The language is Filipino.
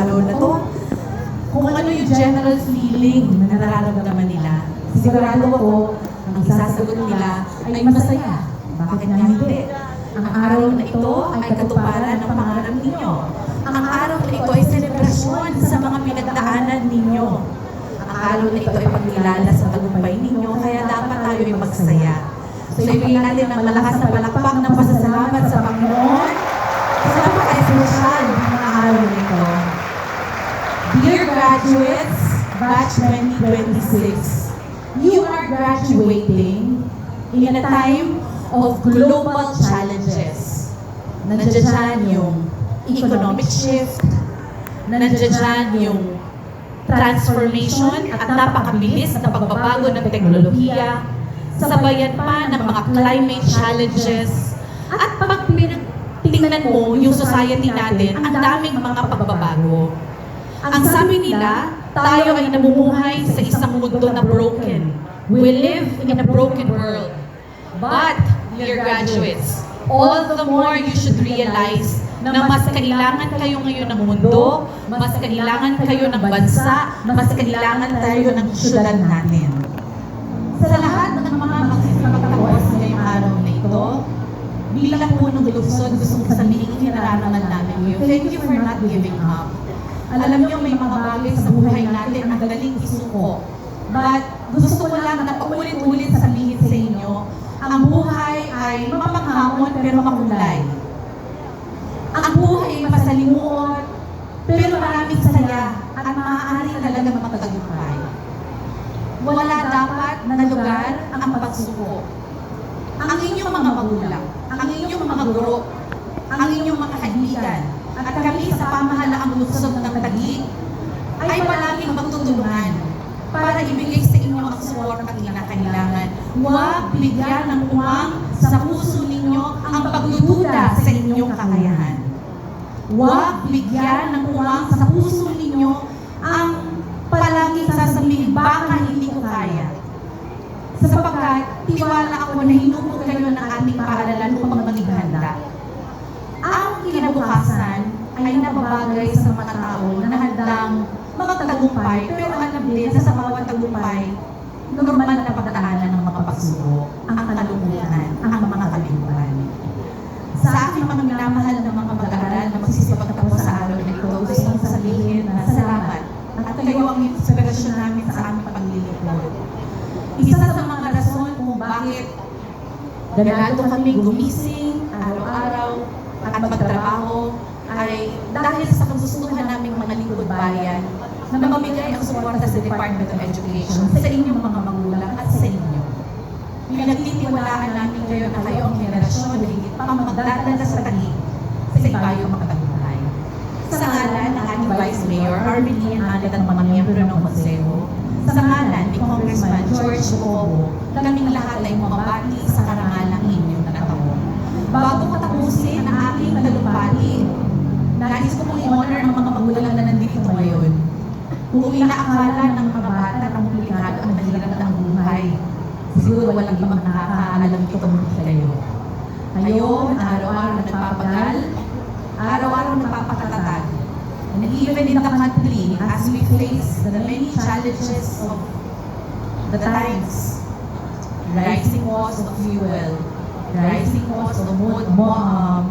araw na to. Kung ano yung general feeling na nararamdaman nila. Sigurado ako, ang isasagot nila ay masaya. Bakit nga hindi? Ang araw na ito ay katuparan ng pangarap ninyo. Ang araw na ito ay selebrasyon sa mga pinagdaanan ninyo. Ang araw na ito ay pagkilala sa tagumpay ninyo, kaya dapat tayo ay magsaya. So ibigay natin ng malakas na palakpak ng pasasalamat sa Panginoon sa napaka-espesyal ng mga araw na ito. Dear graduates, batch 2026, you are graduating in a time of global challenges. Nandiyan yung economic shift, nandiyan yung transformation at napakabilis na pagbabago ng teknolohiya, sabayan pa ng mga climate challenges, at pag tingnan mo yung society natin, ang daming mga pagbabago. Ang sabi nila, tayo ay namumuhay sa isang mundo na broken. We live in a broken world. But, dear graduates, all the more you should realize na mas kailangan kayo ngayon ng mundo, mas kailangan kayo ng bansa, mas kailangan tayo ng syudad natin. Sa lahat ng mga magkakawas ngayong araw na ito, bilang punong lungsod, gusto kong sabihin nararamdaman namin yun. Thank you for not giving up. Alam niyo, may mga bagay sa buhay natin ang galing isuko. But gusto ko lang na paulit-ulit sabihin sa inyo, ang buhay ay mapanghamon pero makulay. Ang buhay ay masalimuot pero maraming saya at maaari talagang magtagumpay. Wala dapat na lugar ang pagsuko. Ang inyong mga magulang, ang inyong mga guro, ang inyong mga kaibigan, at kami sa pamahalaang lungsod ng Taguig ay palaging magtutulungan para ibigay sa inyo ang support at kinakailangan. Huwag bigyan ng uwang sa puso ninyo ang pagdududa sa inyong kakayahan. Huwag bigyan ng uwang sa puso ninyo ang palaging sasabihin, baka hindi ko kaya. Sapagkat tiwala ako na hinupot kayo ng ating paaralan upang maging handa. Ang kinabukasan ay nababagay sa mga tao na handang magtagumpay, pero alam din na sa bawat tagumpay, normal na pagdaanan ng mga pagsubok, ang kalungkutan, ang mga kalikutan. Sa aking mga minamahal ng mga mag-aaral na magsisipagtapos sa araw na ito, gusto kong sabihin na salamat at kayo ang inspirasyon namin sa aming paglilingkod. Isa sa mga rason kung bakit ganado kami gumising araw-araw at magtrabaho ay dahil sa kagustuhan naming mga lingkod bayan na mamigay ang suporta sa Department of Education sa inyong mga magulang at sa inyo. Pinagtitiwalaan namin kayo na kayo ang henerasyon na higit pa magdadala sa Taguig sa ibayong makatagumpay. Sa ngalan ng ating Vice Mayor, Armelian Anet at mga miyembro ng Konseho, sa ngalan ni Congressman George Bobo, kaming lahat ay mababati sa karangalang inyong nataon. Bago matapusin ang aking talumpati, nais ko pong i-honor ang mga magulang na nandito ngayon. Kung inaakala ng mga bata at ang komplikado ang mahirap ng buhay, siguro walang ibang nakakaalam ito kung hindi kayo. Kayo, araw-araw nagpapagal, araw-araw nagpapakatatag. And even in the country, as we face the many challenges of the times, rising cost of fuel, rising cost of